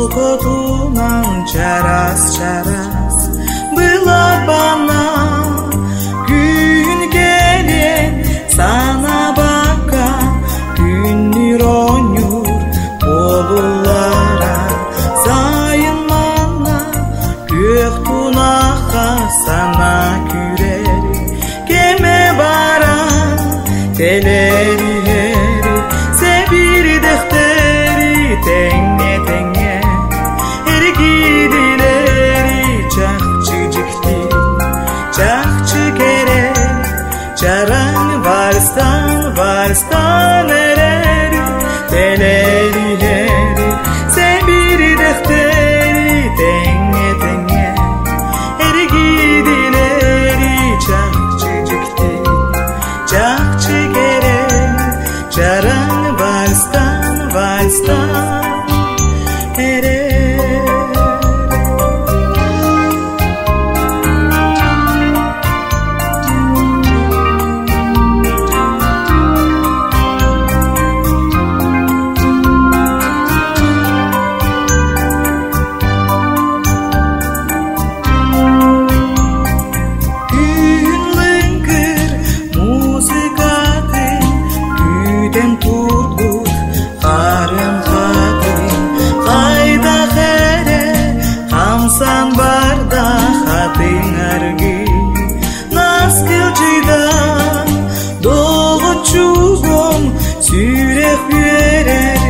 Bolkotunan çaras Была bana gün gelin sana bakan Günür onur bolullara Sayınmana gök tunaha sana küreri Keme baran teleri heri Sebir defteri tenge tenge Her gidileri çakçıcıktı Çakçı kere Çaran varstan ereri Teleri heri Sebir defteri tenge tenge Her gidileri çakçıcıktı Çakçı kere Çaran varstan ereri San barda hatin argi Naskilcida Doğu çuğum Sürek yere